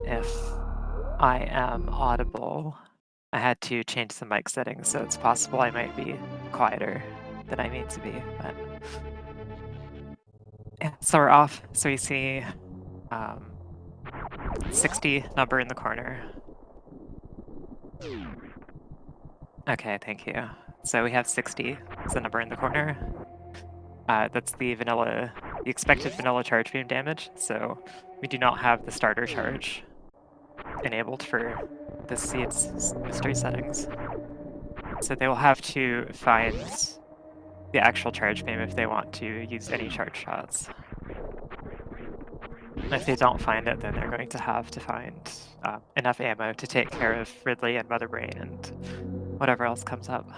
if I am audible. I had to change the mic settings, so it's possible I might be quieter than I mean to be, but yeah, so we're off. So you see 60 number in the corner. Okay, thank you. So we have 60 as the number in the corner. That's the expected vanilla charge beam damage, so we do not have the starter charge enabled for the seed's mystery settings. So they will have to find the actual charge beam if they want to use any charge shots. And if they don't find it, then they're going to have to find enough ammo to take care of Ridley and Mother Brain and whatever else comes up.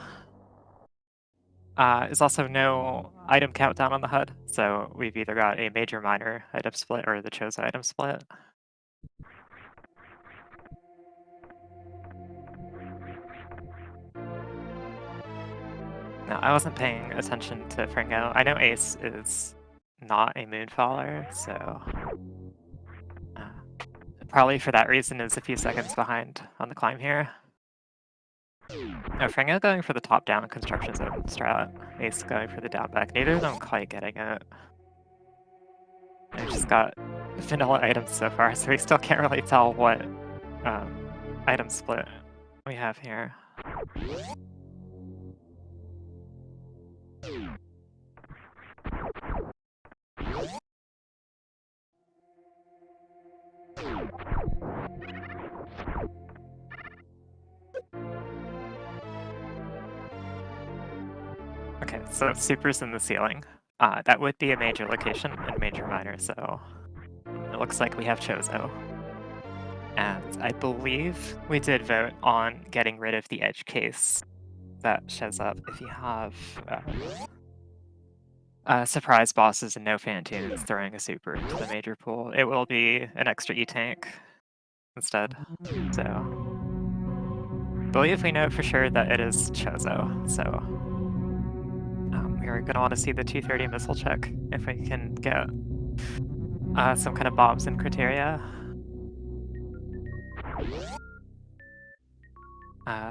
There's also no item countdown on the HUD, so we've either got a major minor item split or the chosen item split. No, I wasn't paying attention to Fringo. I know Ace is not a Moonfaller, so probably for that reason is a few seconds behind on the climb here. No, Fringo going for the top-down construction zone strat. Ace going for the down-back. Neither of them quite getting it. I just got vanilla items so far, so we still can't really tell what item split we have here. Okay, so Super's in the ceiling. That would be a major location and major minor, so it looks like we have Chozo. And I believe we did vote on getting rid of the edge case that shows up if you have surprise bosses and no Fantoons throwing a super into the major pool. It will be an extra E-tank instead, so I believe we know for sure that it is Chozo, so we're going to want to see the 230 missile check if we can get some kind of bombs in criteria.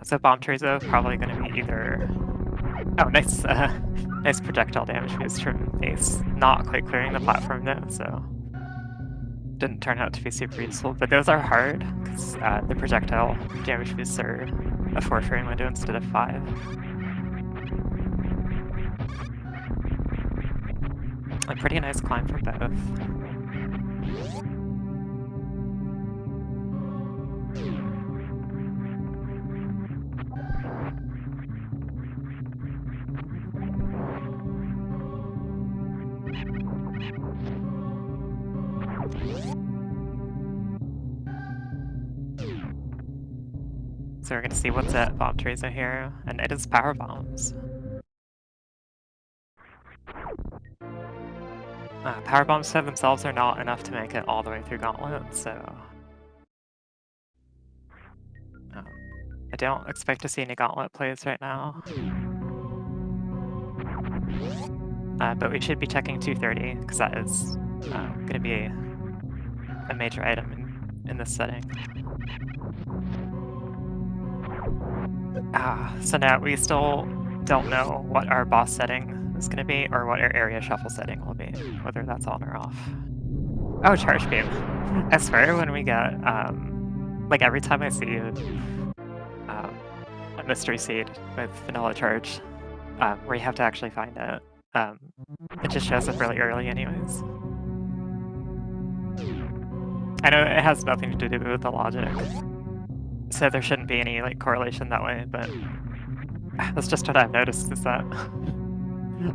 So bomb Chozo probably going to be either... Oh, nice, nice projectile damage boost from Ace. Not quite clearing the platform though, so didn't turn out to be super useful. But those are hard because the projectile damage boosts are a 4-frame window instead of 5. A pretty nice climb for both. So we're going to see what's at Bomb Tracer here, and it is power bombs. Power bombs by themselves are not enough to make it all the way through Gauntlet, so I don't expect to see any Gauntlet plays right now. But we should be checking 230, because that is going to be a major item in this setting. So now we still don't know what our boss setting is going to be, or what our area shuffle setting will be, whether that's on or off. Oh, charge beam. I swear when we get, like every time I see a mystery seed with vanilla charge, where you have to actually find it, it just shows up really early anyways. I know it has nothing to do with the logic, so there shouldn't be any like correlation that way, but that's just what I've noticed is that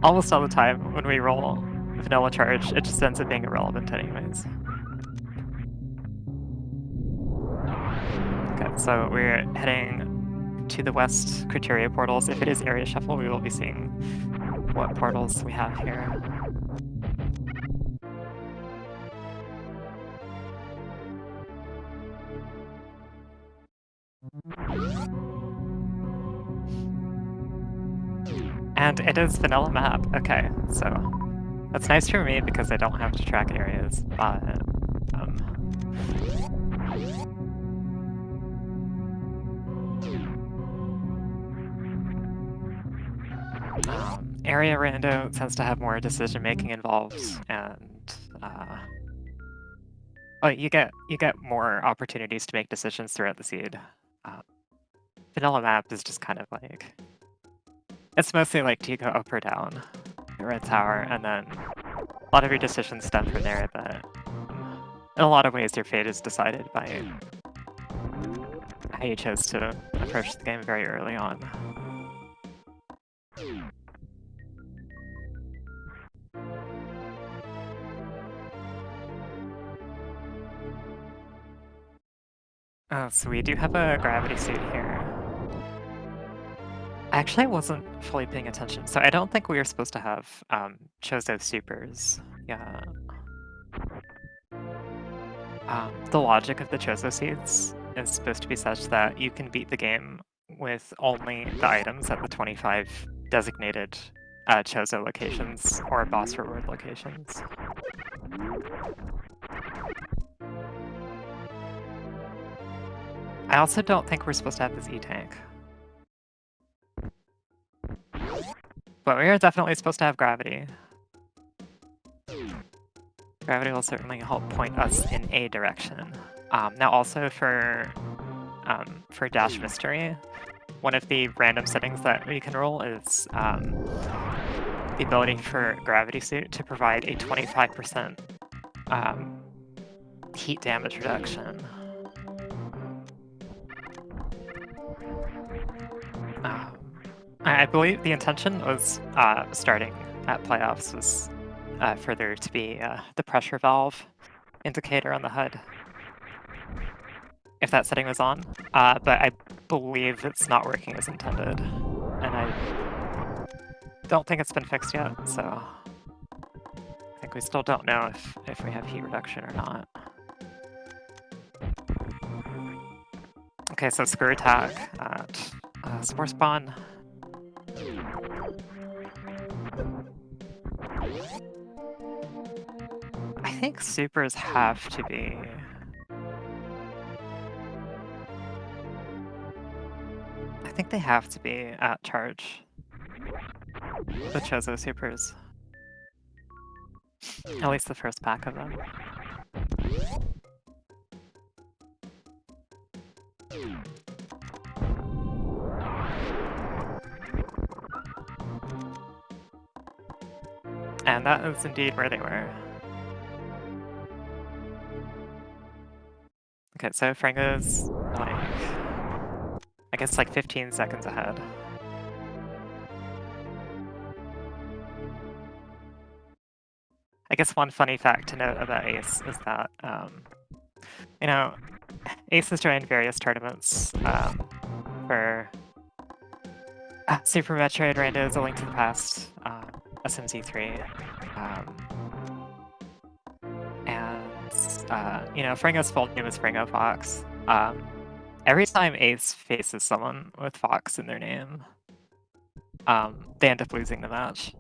almost all the time when we roll vanilla charge, it just ends up being irrelevant anyways. Okay, so we're heading to the west criteria portals. If it is area shuffle, we will be seeing what portals we have here. And it is vanilla map. Okay, so that's nice for me because I don't have to track areas, but Area rando tends to have more decision making involved, and you get more opportunities to make decisions throughout the seed. Vanilla map is just kind of like, it's mostly like, do you go up or down the red tower, and then a lot of your decisions stem from there, but in a lot of ways your fate is decided by how you chose to approach the game very early on. So we do have a gravity suit here. Actually, I wasn't fully paying attention, so I don't think we were supposed to have Chozo supers. Yeah. The logic of the Chozo seeds is supposed to be such that you can beat the game with only the items at the 25 designated Chozo locations or boss reward locations. I also don't think we're supposed to have this E-tank. But we are definitely supposed to have gravity. Gravity will certainly help point us in a direction. Now also for Dash Mystery, one of the random settings that we can roll is the ability for Gravity Suit to provide a 25% heat damage reduction. I believe the intention was starting at playoffs was for there to be the pressure valve indicator on the HUD, if that setting was on, but I believe it's not working as intended, and I don't think it's been fixed yet, so I think we still don't know if we have heat reduction or not. Okay, so screw attack at Spore Spawn. I think supers have to be... I think they have to be at charge. The Chozo supers. At least the first pack of them. And that is indeed where they were. Okay, so Fringo's like, I guess like 15 seconds ahead. I guess one funny fact to note about Ace is that, you know, Ace has joined various tournaments for Super Metroid, Randos, A Link to the Past, SMZ3, and, you know, Fringo's full name is Fringo Fox. Every time Ace faces someone with Fox in their name, they end up losing the match.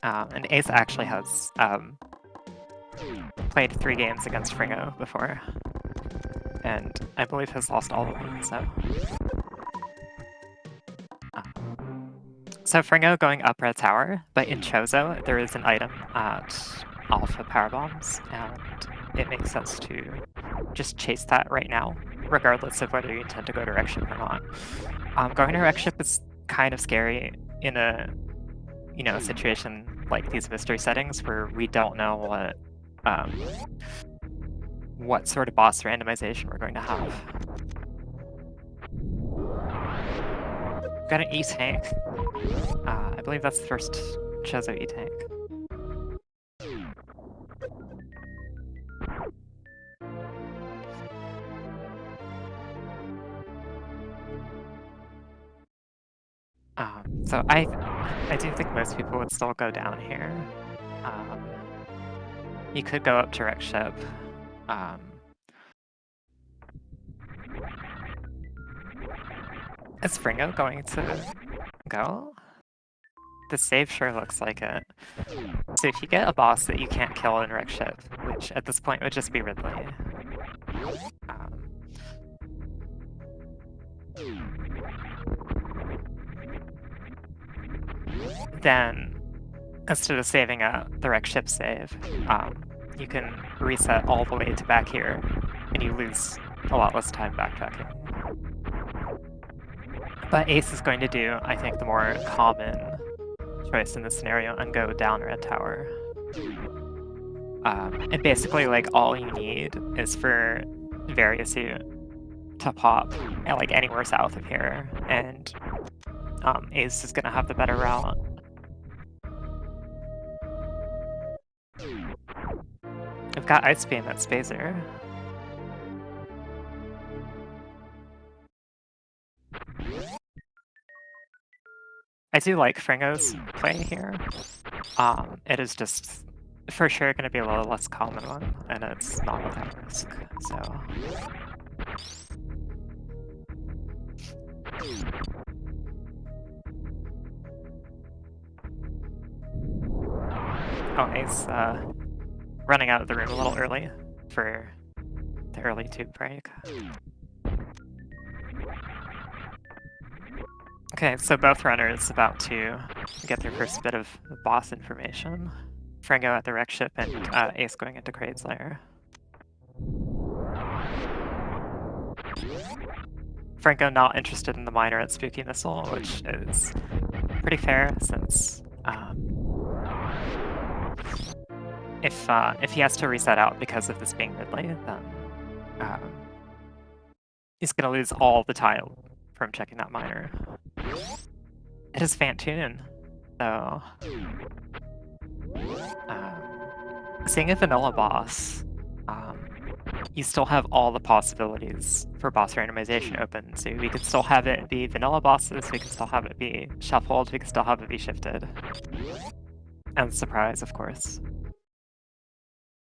And Ace actually has played 3 games against Fringo before, and I believe has lost all of them, so... So Fringo going up red tower, but in Chozo there is an item at Alpha Power Bombs, and it makes sense to just chase that right now, regardless of whether you intend to go to Wreck Ship or not. Going to Wreck Ship is kind of scary in a, you know, situation like these mystery settings where we don't know what sort of boss randomization we're going to have. Got an E-tank. I believe that's the first Chozo E-tank. So I do think most people would still go down here. You could go up to Wreck Ship. Is Fringo going to go? The save sure looks like it. So if you get a boss that you can't kill in Wreck Ship, which at this point would just be Ridley. then instead of saving a direct ship save, you can reset all the way to back here, and you lose a lot less time backtracking. But Ace is going to do, I think, the more common choice in this scenario and go down red tower. And basically, like, all you need is for Variasuit to pop at, like, anywhere south of here, and Ace is gonna have the better route. I've got Ice Beam at SpeedGaming. I do like Fringo's play here. It is just for sure going to be a little less common one, and it's not without risk, so... Oh, Ace, running out of the room a little early for the early tube break. Okay, so both runners about to get their first bit of boss information. Fringo at the wreck ship and Ace going into Kraid's lair. Fringo not interested in the miner at Spooky Missile, which is pretty fair since if he has to reset out because of this being Ridley, then he's gonna lose all the time from checking that miner. It is Fantoon, so seeing a vanilla boss, you still have all the possibilities for boss randomization open. So we could still have it be vanilla bosses, we could still have it be shuffled, we could still have it be shifted. And surprise, of course.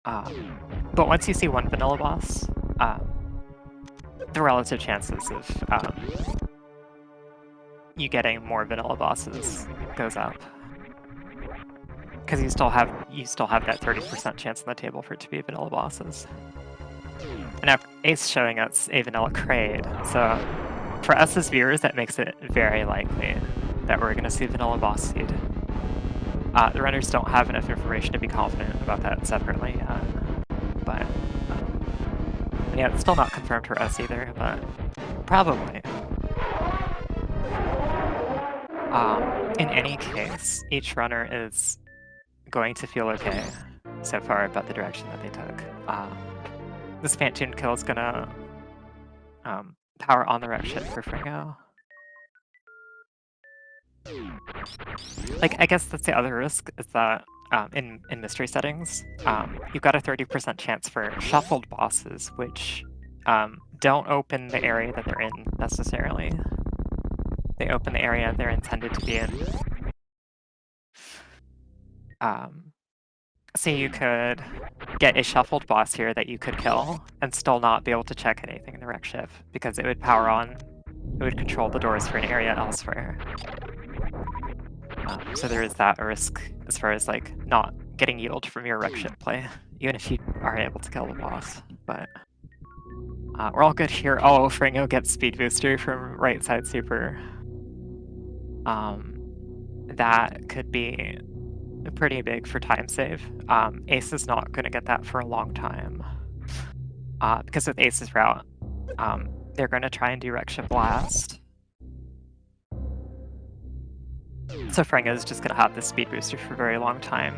But once you see one vanilla boss, the relative chances of you getting more vanilla bosses goes up. Because you still have that 30% chance on the table for it to be vanilla bosses. And now Ace showing us a vanilla Kraid, so for us as viewers that makes it very likely that we're going to see vanilla boss seed. The runners don't have enough information to be confident about that separately, but yeah, it's still not confirmed for us either, but probably. In any case, each runner is going to feel okay so far about the direction that they took. This Fantoon kill is gonna power on the wreck ship for Fringo. Like, I guess that's the other risk, is that in mystery settings, you've got a 30% chance for shuffled bosses, which don't open the area that they're in necessarily. They open the area they're intended to be in. So you could get a shuffled boss here that you could kill and still not be able to check anything in the wreck ship, because it would power on, it would control the doors for an area elsewhere. So there is that risk as far as like not getting yield from your wreck ship play, even if you are able to kill the boss. But we're all good here. Oh, Fringo gets speed booster from right side super. That could be pretty big for time save. Ace is not going to get that for a long time. Because with Ace's route, they're going to try and do wreck ship last. So Fringo is just going to have this speed booster for a very long time.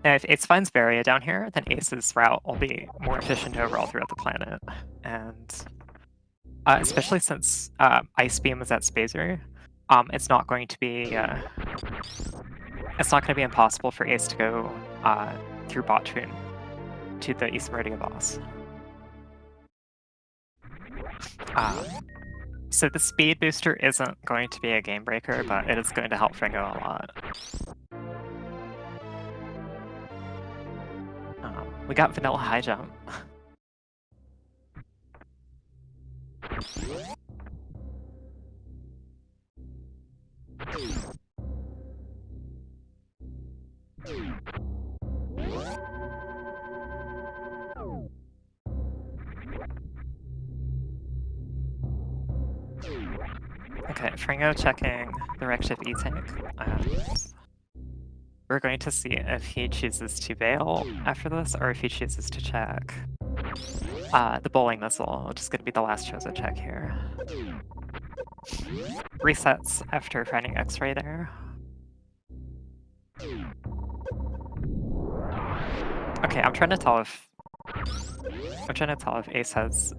If Ace finds Varia down here, then Ace's route will be more efficient overall throughout the planet. And especially since Ice Beam was at SpeedGaming, it's not going to be impossible for Ace to go through Bottoon to the East Meridian boss. So the speed booster isn't going to be a game breaker, but it is going to help Fringo a lot. We got vanilla high jump. Okay, fringo checking the rect of E-Tank. We're going to see if he chooses to bail after this, or if he chooses to check the bowling missile, which is going to be the last Chozo check here. Resets after finding X-ray there. Okay, I'm trying to tell if Ace has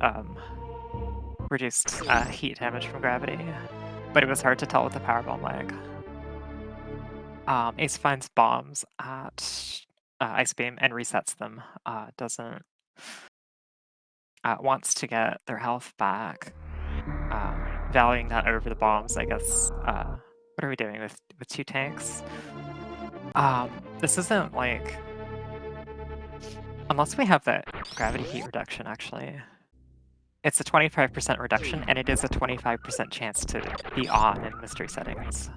reduced heat damage from gravity, but it was hard to tell with the power bomb lag. Ace finds bombs at Ice Beam and resets them. Wants to get their health back, valuing that over the bombs, I guess. What are we doing with 2 tanks? This isn't like... Unless we have that gravity heat reduction, actually. It's a 25% reduction, and it is a 25% chance to be on in mystery settings.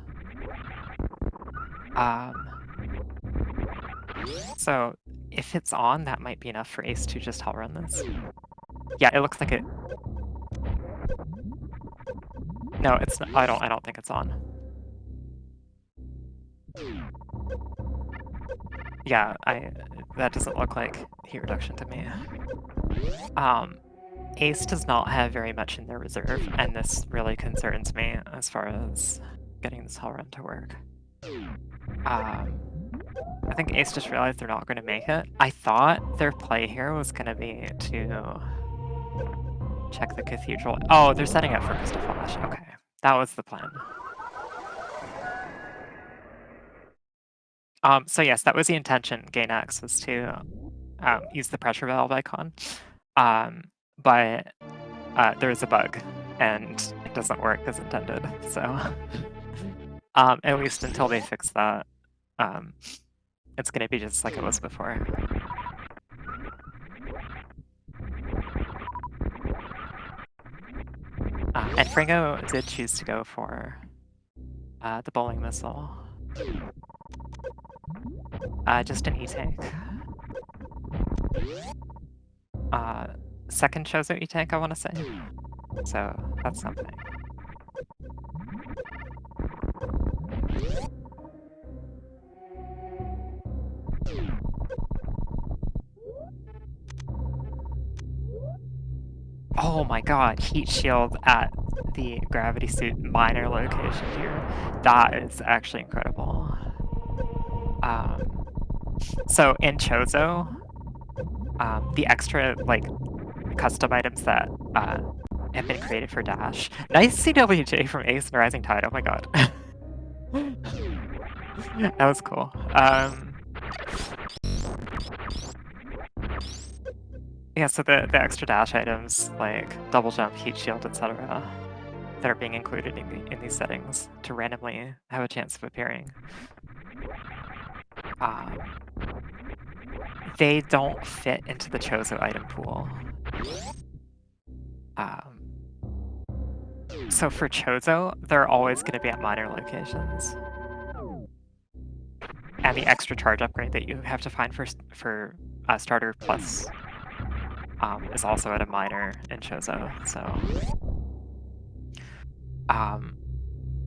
So if it's on, that might be enough for Ace to just hell run this. Yeah, it looks like it. No, it's not. I don't think it's on. Yeah, that doesn't look like heat reduction to me. Ace does not have very much in their reserve, and this really concerns me as far as getting this hell run to work. I think Ace just realized they're not going to make it. I thought their play here was going to be to check the cathedral. Oh, they're setting up for Crystal Flash. Okay, that was the plan. So yes, that was the intention. Gain X was to use the pressure valve icon, but there's a bug, and it doesn't work as intended. So at least until they fix that, it's going to be just like it was before. And fringo did choose to go for the bowling missile. Just an E-Tank. Second Chozo E-Tank, I want to say. So that's something. Oh my god, heat shield at the gravity suit minor location here. That is actually incredible. So in Chozo, the extra like custom items that have been created for Dash. Nice CWJ from Ace and Rising Tide, oh my god. That was cool. Yeah, so the extra dash items, like double jump, heat shield, etc., that are being included in these settings to randomly have a chance of appearing, they don't fit into the Chozo item pool. So for Chozo, they're always going to be at minor locations. And the extra charge upgrade that you have to find for starter plus is also at a minor in Chozo, so...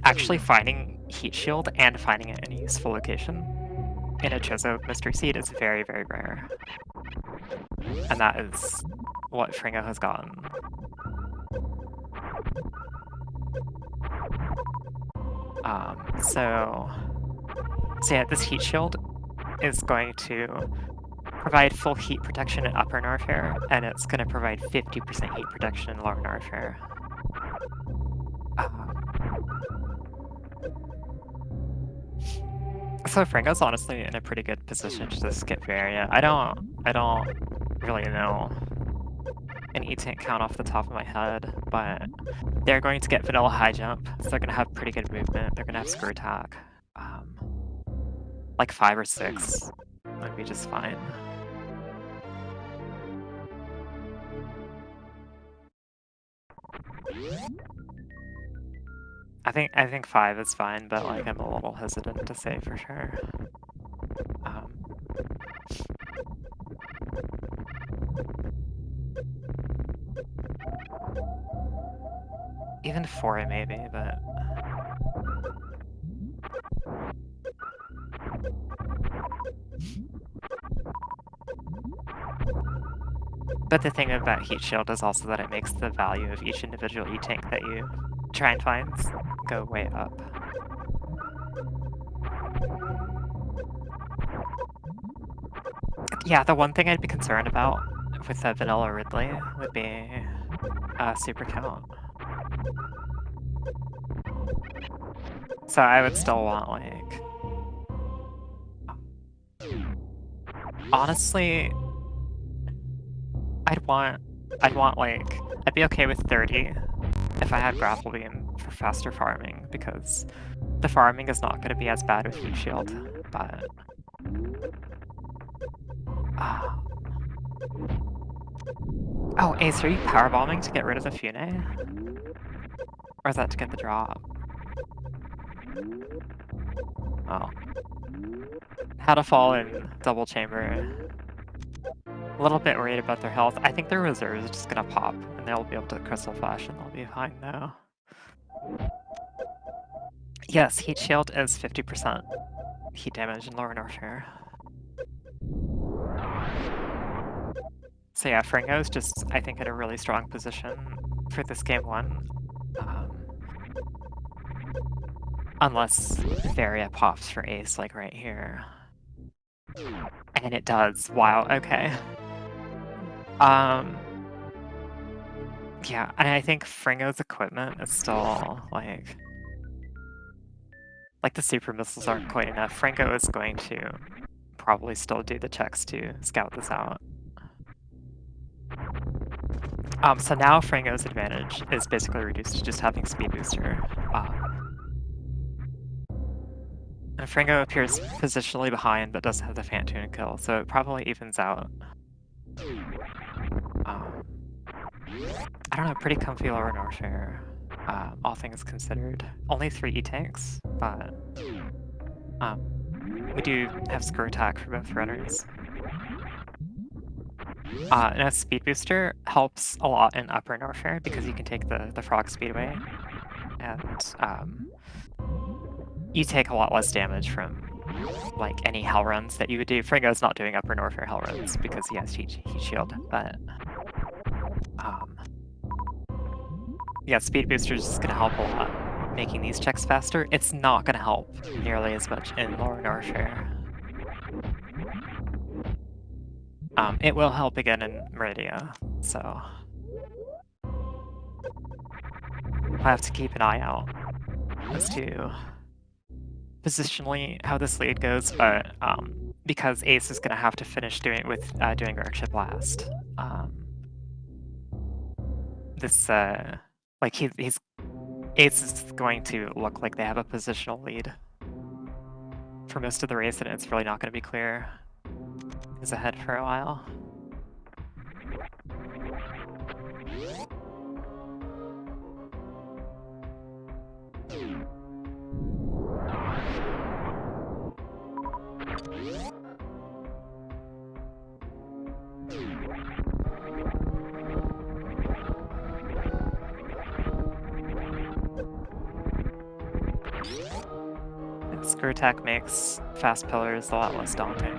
actually finding heat shield and finding it in a useful location in a Chozo mystery seed is very, very rare. And that is what fringo has gotten. So yeah, this heat shield is going to provide full heat protection in upper Norfair, and it's going to provide 50% heat protection in lower Norfair. So fringo's honestly in a pretty good position to just skip Varia. I don't really know an E-Tank count off the top of my head, but they're going to get vanilla high jump, so they're going to have pretty good movement. They're going to have screw attack. Like 5 or 6 would be just fine. I think 5 is fine, but like I'm a little hesitant to say for sure. Even 4 maybe, but But the thing about Heat Shield is also that it makes the value of each individual E-tank that you try and find go way up. Yeah, the one thing I'd be concerned about with a vanilla Ridley would be super count. So I would still want, like... Honestly, I'd be okay with 30 if I had Grapple Beam for faster farming, because the farming is not going to be as bad with Heat Shield, but... Oh, Ace, are you power bombing to get rid of the Fune? Or is that to get the drop? Oh. How to fall in double chamber. A little bit worried about their health. I think their reserve is just gonna pop, and they'll be able to Crystal Flash, and they'll be fine now. Yes, Heat Shield is 50% heat damage in lower Norfair. So yeah, Fringo's just, I think, in a really strong position for this game 1. Unless Varia pops for Ace, like right here. And it does. Wow, okay. Yeah, and I think Fringo's equipment is still, like the super missiles aren't quite enough. Fringo is going to probably still do the checks to scout this out. So now Fringo's advantage is basically reduced to just having Speed Booster. And Fringo appears positionally behind, but doesn't have the Phantoon kill, so it probably evens out. I don't know, pretty comfy lower Norfair, all things considered. Only 3 E-tanks, but we do have Screw Attack for both runners. And a Speed Booster helps a lot in upper Norfair because you can take the Frog Speedway, and you take a lot less damage from like any hell runs that you would do. Fringo's not doing upper Norfair hell runs because he has Heat Shield, but yeah, Speed Booster is just going to help a lot making these checks faster. It's not going to help nearly as much in lower Norfair. It will help again in Meridia, so I'll have to keep an eye out as to positionally how this lead goes, but because Ace is going to have to finish doing it with doing Arcship last. Ace is going to look like they have a positional lead for most of the race, and it's really not going to be clear who's ahead for a while. Screw Attack makes fast pillars a lot less daunting.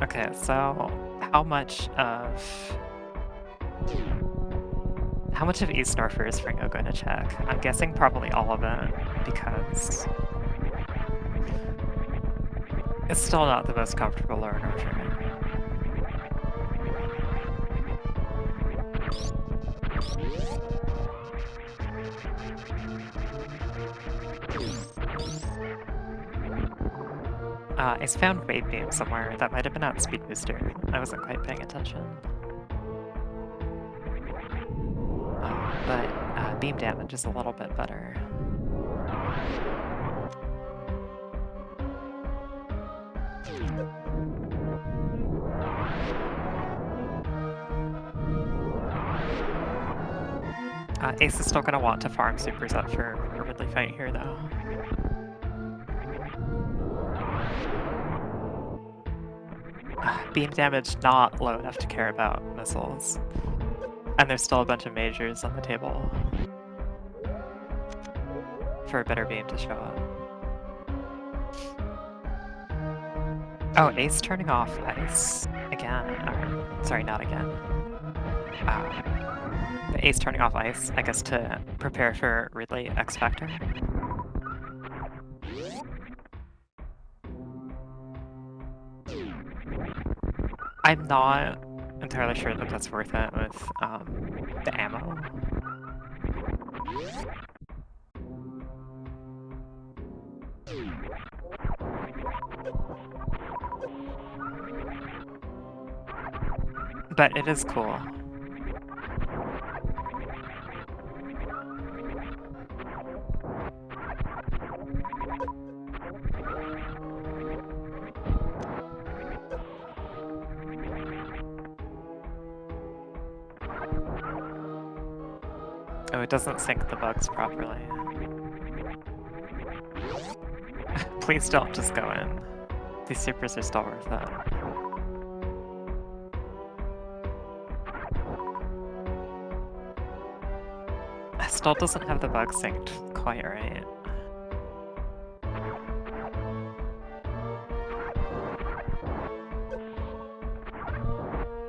Okay, so how much of East Norfair is Fringo going to check? I'm guessing probably all of it, because it's still not the most comfortable lower Norfair. I found Wave Beam somewhere. That might have been at Speed Booster. I wasn't quite paying attention. But beam damage is a little bit better. Ace is still going to want to farm supers up for a Ridley fight here, though. Beam damage not low enough to care about missiles. And there's still a bunch of majors on the table. for a better beam to show up. Oh, Ace turning off ice again. Sorry, not again. The Ace turning off ice, I guess, to prepare for Ridley X Factor. I'm not entirely sure that that's worth it with the ammo. But it is cool. Oh, it doesn't sync the bugs properly. Please don't just go in. These supers are still worth it. It still doesn't have the bug synced quite right.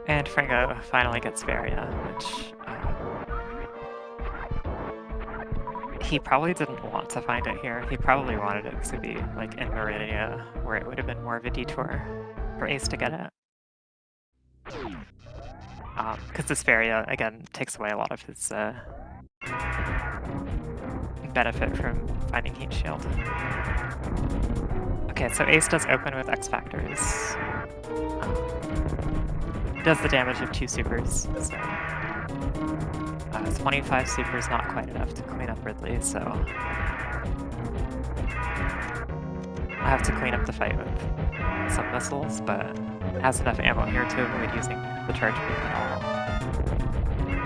And Fringo finally gets Varia, which he probably didn't want to find it here. He probably wanted it to be like in Meridia, where it would have been more of a detour for Ace to get it. Because this Varia, again, takes away a lot of his benefit from finding Heat Shield. Okay, so Ace does open with X Factors. Does the damage of 2 supers, so 25 supers not quite enough to clean up Ridley, so I have to clean up the fight with some missiles, but has enough ammo here to avoid using the charge beam at all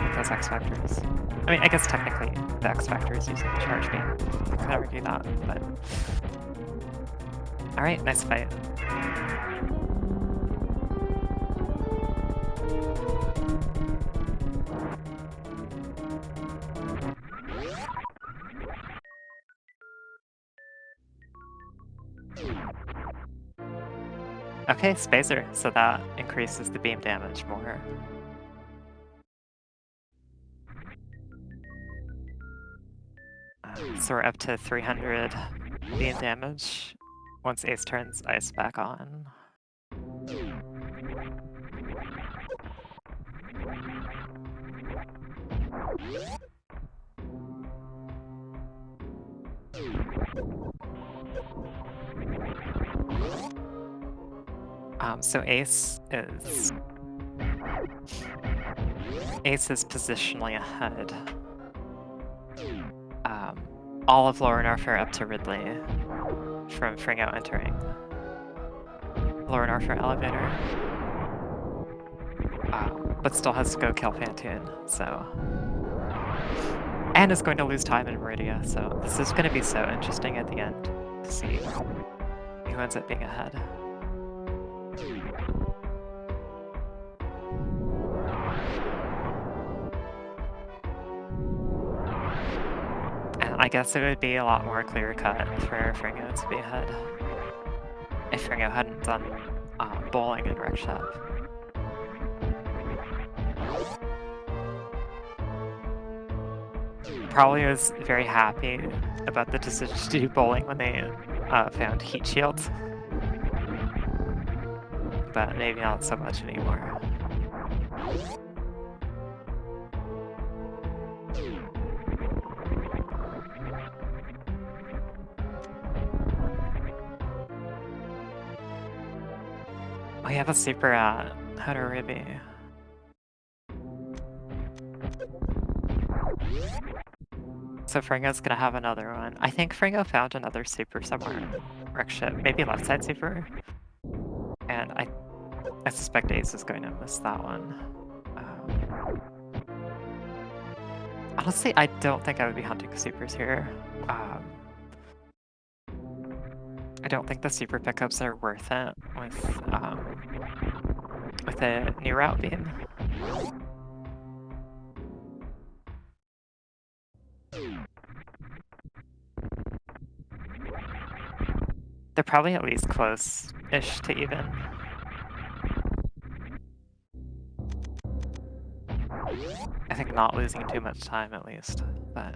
with those X Factors. I mean, I guess technically the X Factor is using the charge beam. I could argue that, but alright, nice fight. Okay, SpeedRun, so that increases the beam damage more. So we're up to 300 beam damage once Ace turns ice back on. So Ace is positionally ahead. All of Lower Norfair up to Ridley from Fringo entering Lower Norfair elevator. But still has to go kill Fantoon, so... And is going to lose time in Meridia, so this is going to be so interesting at the end to see who ends up being ahead. And I guess it would be a lot more clear-cut for Fringo to be ahead if Fringo hadn't done bowling in Rec Shop. Probably was very happy about the decision to do bowling when they found Heat Shields, but maybe not so much anymore. We have a super at Hodoribi. So Fringo's gonna have another one. I think Fringo found another super somewhere in Wreck Ship, maybe left side super. And I suspect Ace is going to miss that one. Honestly, I don't think I would be hunting supers here. I don't think the super pickups are worth it with a new route beam. They're probably at least close-ish to even. I think not losing too much time at least, but...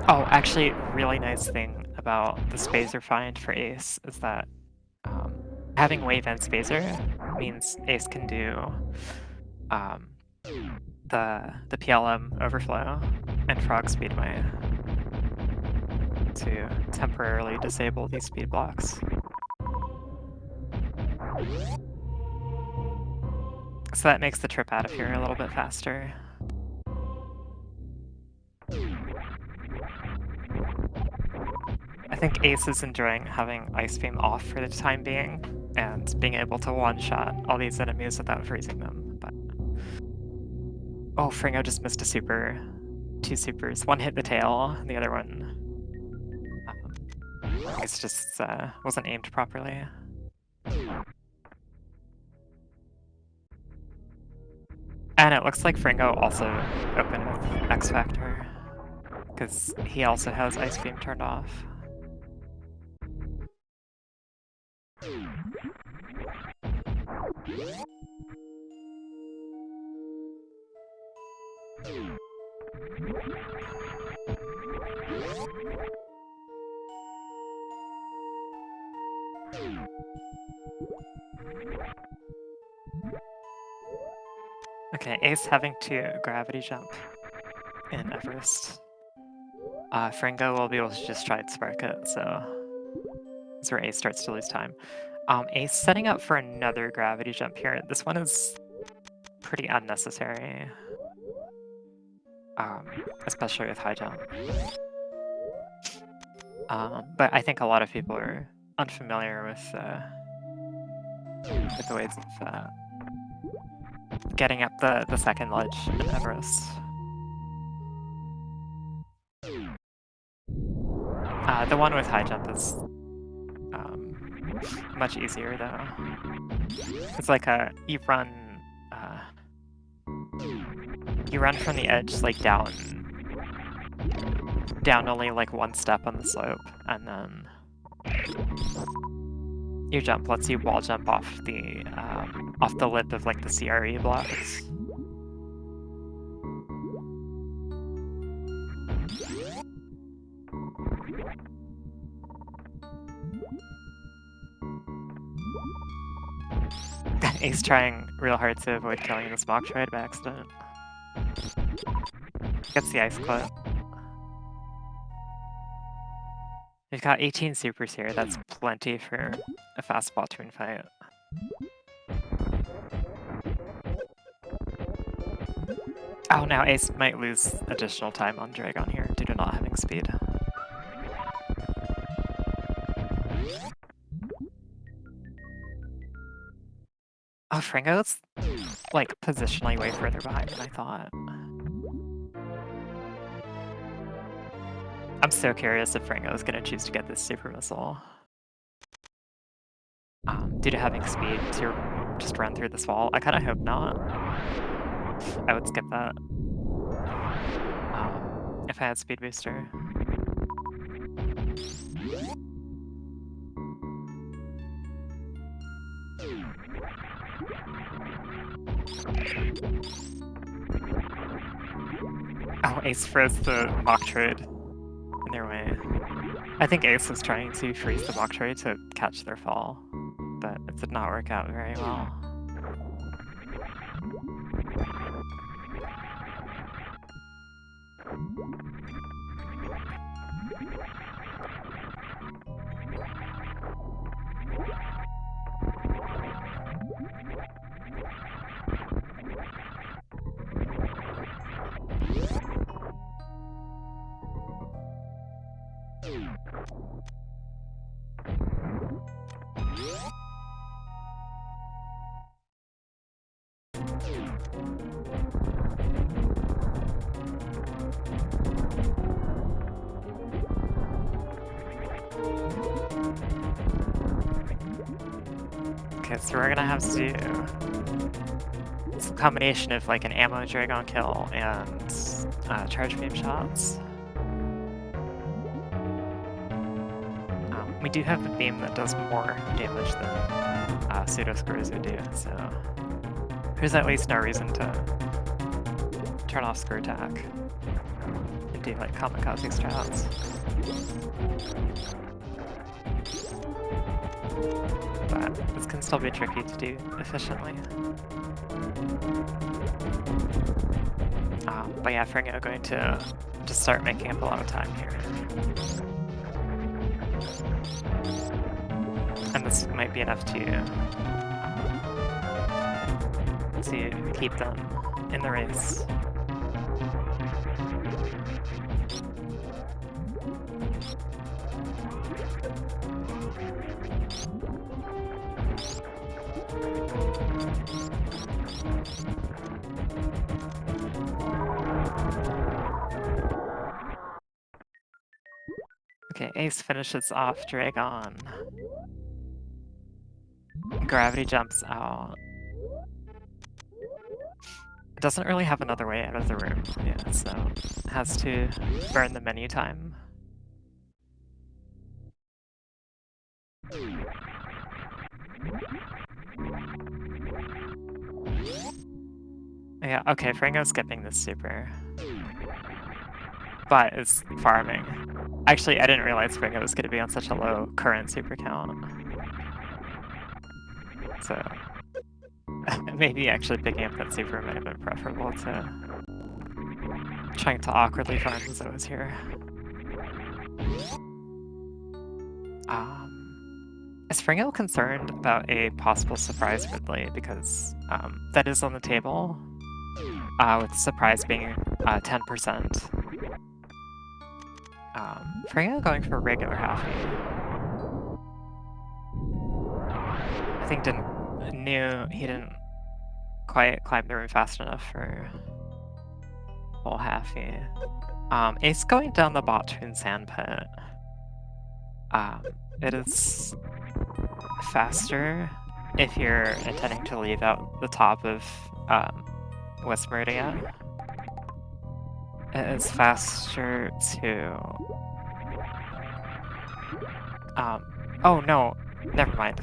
Oh, actually, really nice thing about the spacer find for Ace is that having wave and spacer means Ace can do the PLM overflow and frog speedway to temporarily disable these speed blocks. So that makes the trip out of here a little bit faster. I think Ace is enjoying having Ice Beam off for the time being and being able to one-shot all these enemies without freezing them. But oh, Fringo just missed a super. 2 supers. One hit the tail, the other one I guess just wasn't aimed properly. And it looks like Fringo also opened with X Factor, because he also has Ice Beam turned off. Okay, Ace having to gravity jump in Everest. Fringo will be able to just try and spark it, so that's where Ace starts to lose time. Ace setting up for another gravity jump here. This one is pretty unnecessary, especially with high jump. But I think a lot of people are unfamiliar with the ways of getting up the second ledge in Everest. The one with high jump is much easier though. It's like you run from the edge like down only like 1 step on the slope, and then your jump lets you wall jump off the lip of like the CRE blocks. Ace trying real hard to avoid killing this Metroid by accident. Gets the ice clip. We've got 18 supers here, that's plenty for a fast Splatoon fight. Oh, now Ace might lose additional time on Dragon here due to not having speed. Oh, Fringo's like positionally way further behind than I thought. I'm so curious if Fringo is going to choose to get this super missile. Due to having speed to just run through this wall. I kind of hope not. I would skip that if I had speed booster. Oh, Ace froze the Metroid in their way. I think Ace was trying to freeze the Metroid to catch their fall, but it did not work out very well. Okay, so we're gonna have to combination of like an ammo Dragon kill and charge beam shots. We do have a beam that does more damage than pseudo screws would do, so there's at least no reason to turn off screw attack and do like kamikaze strats. But this can still be tricky to do efficiently. But yeah, Fringo going to just start making up a lot of time here. And this might be enough to keep them in the race. Okay, Ace finishes off Dragon. Gravity jumps out. It doesn't really have another way out of the room, yeah, so it has to burn the menu time. Yeah, okay, Fringo's skipping this super. But it's farming. Actually, I didn't realize Fringo was going to be on such a low current super count. So maybe actually picking up that super might have been preferable to trying to awkwardly farm the Zoas here. Is Fringo concerned about a possible surprise Ridley? Because that is on the table, with surprise being 10%. Fringo going for regular halfie. I think knew he didn't quite climb the room fast enough for full halfie. Ace going down the bot-toon sandpit. It is faster if you're intending to leave out the top of West Meridian. It is faster to... oh no, never mind.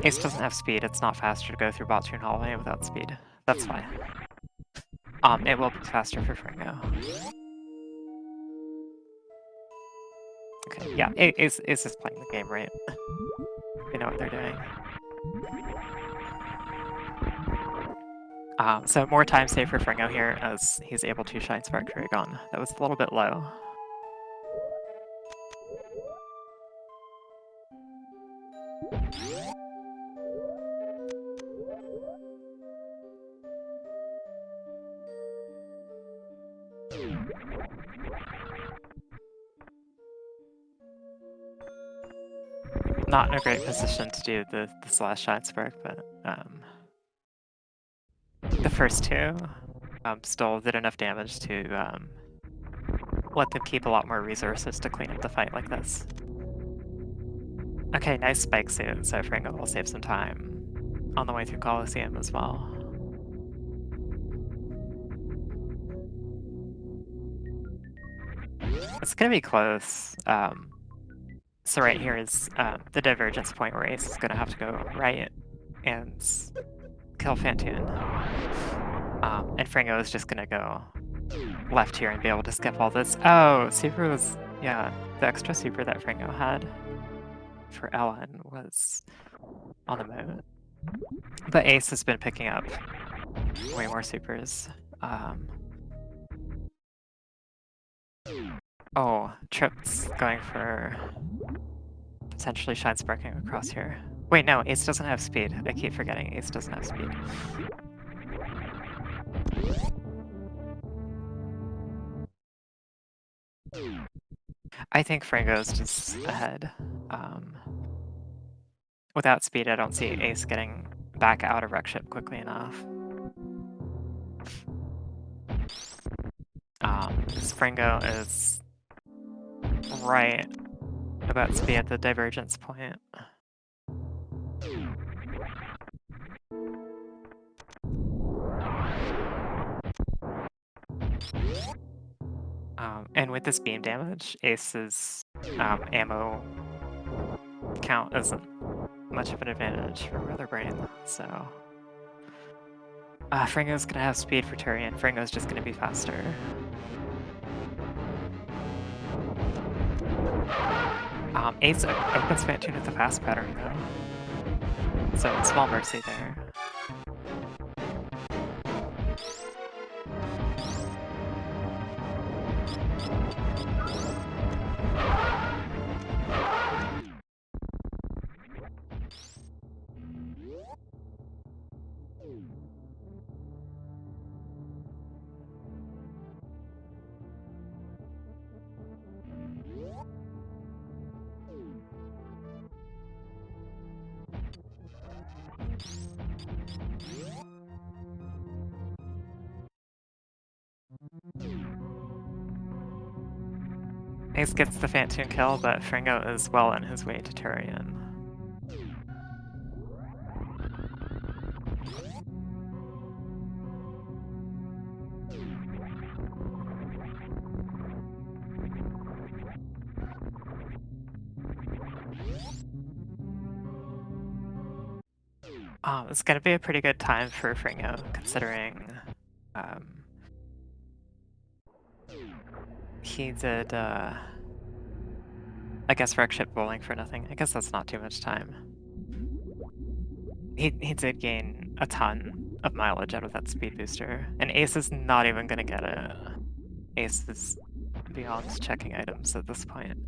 Ace doesn't have speed, it's not faster to go through bot-toon hallway without speed. That's fine. It will be faster for Fringo. Okay, yeah, Ace is playing the game right. They know what they're doing. So more time saved for Fringo here as he's able to Shine Spark Dragon. That was a little bit low. Not in a great position to do the slash Shine Spark, but the first two still did enough damage to let them keep a lot more resources to clean up the fight like this. Okay, nice spike suit, so Fringo will save some time on the way through Coliseum as well. It's gonna be close. So right here is the divergence point where Ace is gonna have to go right and kill Fantoon. And Fringo is just gonna go left here and be able to skip all this. Oh, super was, yeah, the extra super that Fringo had for Ellen was on the moat. But Ace has been picking up way more supers. Oh, Trip's going for potentially Shine Sparking across here. Wait, no, Ace doesn't have speed. I keep forgetting Ace doesn't have speed. I think Fringo's just ahead. Without speed, I don't see Ace getting back out of wreck ship quickly enough. Fringo is right about to be at the divergence point. And with this beam damage, Ace's ammo count isn't much of an advantage for Weatherbrain, so... Fringo's gonna have speed for Turian. Fringo's just gonna be faster. Ace opens Phantoon with the fast pattern though. So small mercy there. Ace gets the Phantoon kill, but Fringo is well on his way to Turian. It's gonna be a pretty good time for Fringo, considering he did, I guess wreck ship bowling for nothing. I guess that's not too much time. He did gain a ton of mileage out of that speed booster, and Ace is not even gonna get it. Ace is beyond checking items at this point.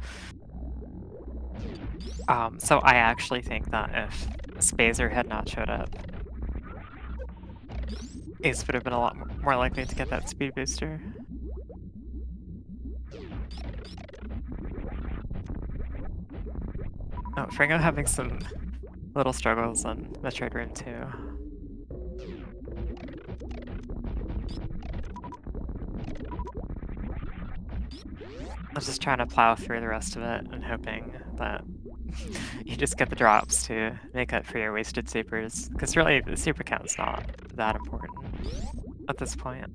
So I actually think that if SpeedZer had not showed up, Ace would have been a lot more likely to get that speed booster. Oh, Fringo having some little struggles on Metroid Room 2. I'm just trying to plow through the rest of it and hoping that you just get the drops to make up for your wasted supers. Because really, the super count's not that important at this point.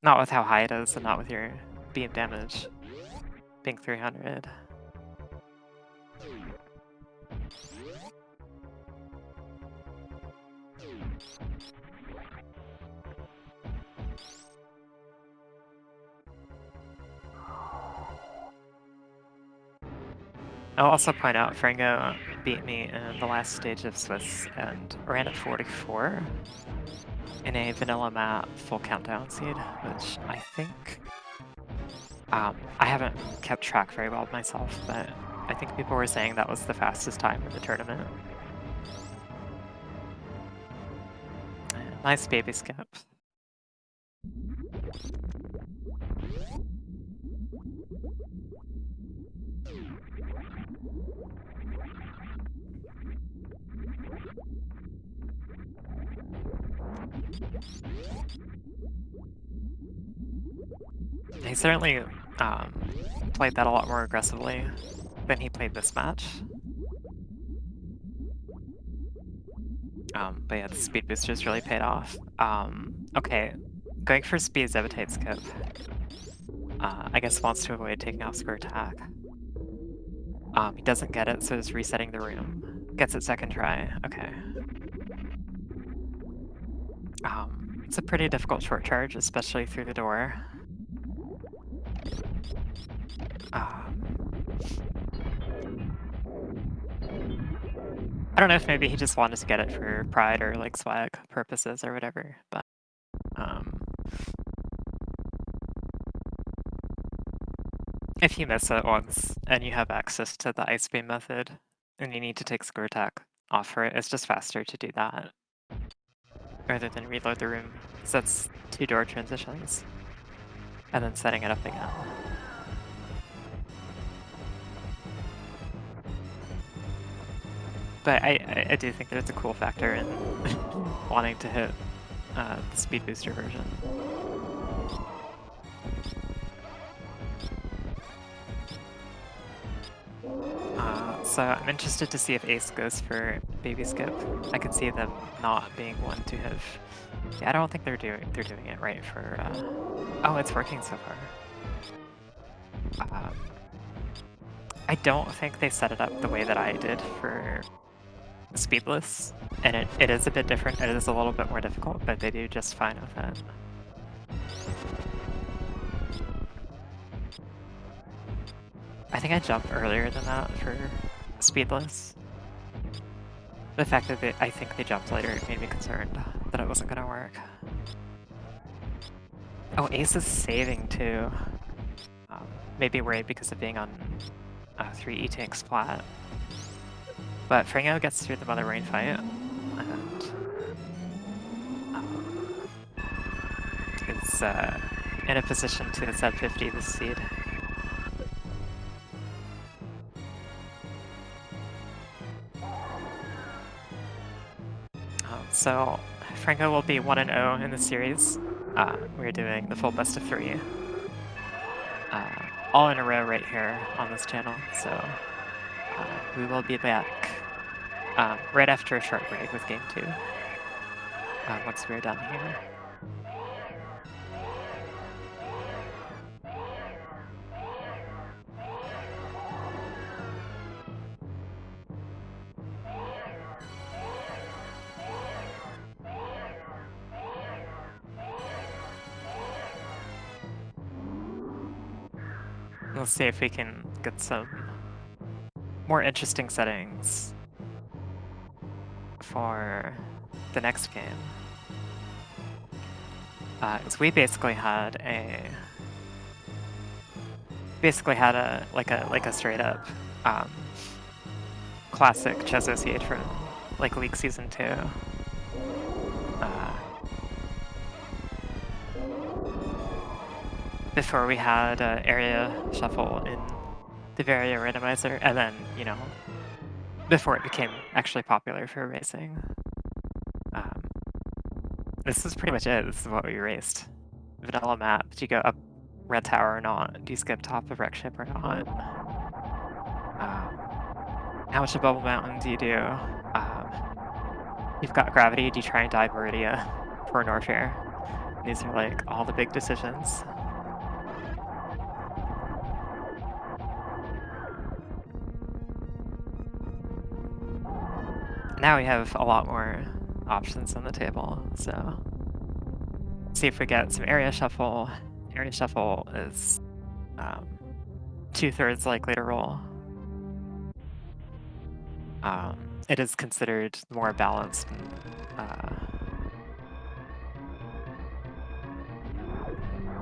Not with how high it is and not with your beam damage being 300. I'll also point out Fringo beat me in the last stage of Swiss and ran at 44 in a vanilla map full countdown seed, which I think... I haven't kept track very well myself, but I think people were saying that was the fastest time in the tournament. Nice baby skip. He certainly played that a lot more aggressively than he played this match. But yeah, the speed boosters really paid off. Okay, going for speed Zevitate skip. I guess wants to avoid taking off square attack. He doesn't get it, so he's resetting the room. Gets it second try, okay. It's a pretty difficult short charge, especially through the door. I don't know if maybe he just wanted to get it for pride or like swag purposes or whatever, but if you miss it once and you have access to the ice beam method and you need to take square attack off for it, it's just faster to do that rather than reload the room. So that's 2 door transitions and then setting it up again. But I do think there's a cool factor in wanting to hit the speed booster version. So I'm interested to see if Ace goes for baby skip. I could see them not being one to have Yeah, I don't think they're doing it right for. Oh, it's working so far. I don't think they set it up the way that I did for speedless, and it is a bit different. It is a little bit more difficult, but they do just fine with it. I think I jumped earlier than that for speedless. The fact that I think they jumped later made me concerned that it wasn't gonna work. Oh, Ace is saving too. Maybe worried because of being on 3 E-tanks flat. But Fringo gets through the Mother Rain fight, and is in a position to sub 50 this seed. So Fringo will be 1-0 in the series. We're doing the full best of 3. All in a row right here on this channel, so we will be back right after a short break with Game 2, once we're done here. Let's see if we can get some more interesting settings for the next game. Because we basically had a like a straight up classic chess associate from like League Season 2. Before we had area shuffle in the Varia Randomizer, and then, you know, before it became actually popular for racing. This is pretty much it. This is what we raced. Vanilla map. Do you go up Red Tower or not? Do you skip top of Wreck Ship or not? How much of Bubble Mountain do you do? You've got Gravity. Do you try and dive Meridia for Norfair? These are like all the big decisions. Now we have a lot more options on the table, so see if we get some area shuffle. Area shuffle is 2/3 likely to roll. It is considered more balanced. I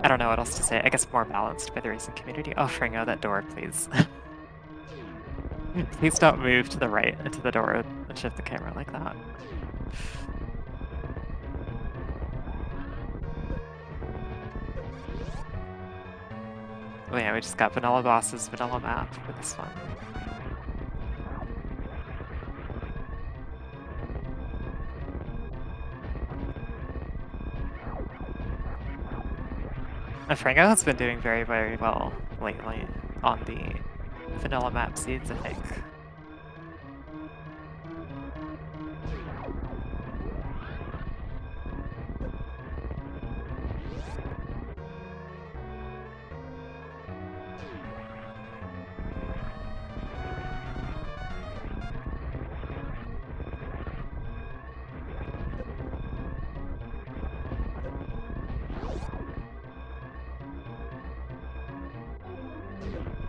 don't know what else to say. I guess more balanced by the racing community. Oh, Fringo, that door, please. Please don't move to the right into the door and shift the camera like that. Oh yeah, we just got vanilla bosses, vanilla map for this one. And Fringo has been doing very, very well lately on the vanilla map seeds, I think.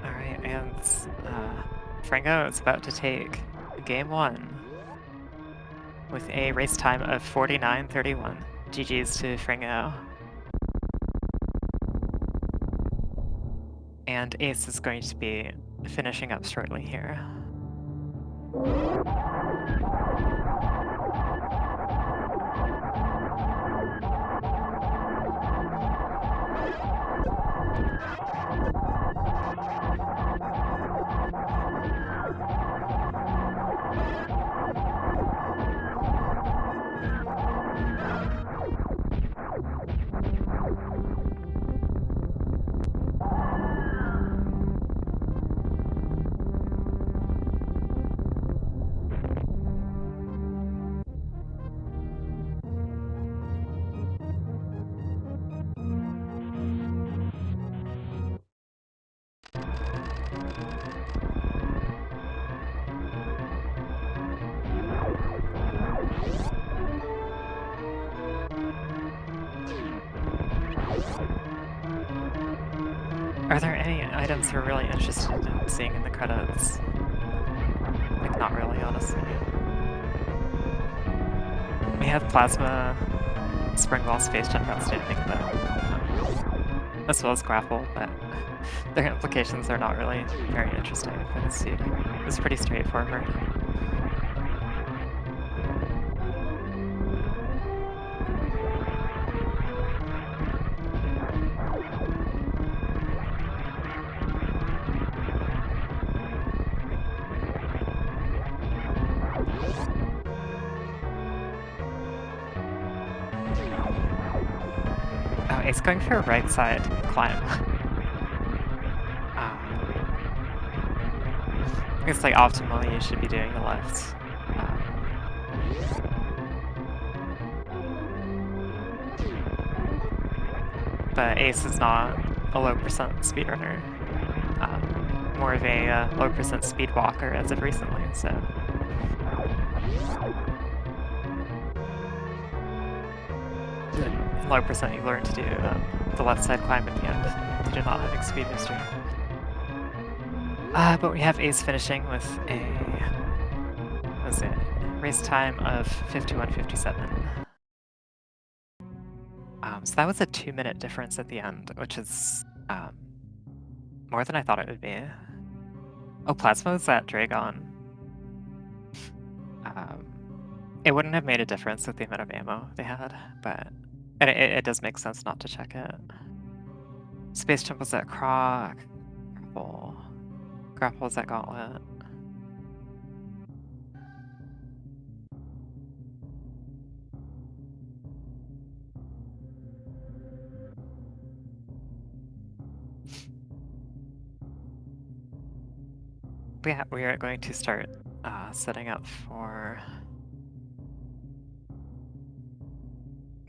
Alright, and Fringo is about to take game 1 with a race time of 49:31. GG's to Fringo. And Ace is going to be finishing up shortly here. Are there any items we're really interested in seeing in the credits? Like, not really, honestly. We have Plasma, Spring Ball, Space Jump outstanding, as well as Grapple, but their implications are not really very interesting for this seed. It's pretty straightforward. Oh, it's going for a right side climb. It's like optimally you should be doing the left. But Ace is not a low percent speedrunner. More of a low percent speed walker as of recently, so. Low percent you learn to do the left side climb at the end. You do not having speed mystery. But we have Ace finishing with a, what's it, race time of 51:57. So that was a 2-minute difference at the end, which is more than I thought it would be. Oh, Plasma's at Dragon. It wouldn't have made a difference with the amount of ammo they had, but it does make sense not to check it. Space Jump was at Croc. Grapple was at Gauntlet. But yeah, we are going to start setting up for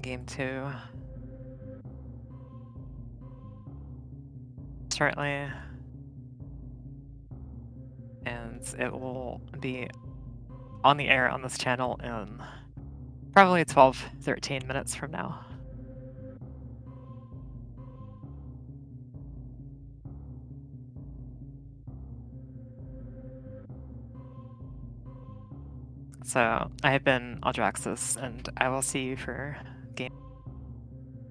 Game 2 shortly. And it will be on the air on this channel in probably 12-13 minutes from now. So I have been Aldraxis, and I will see you for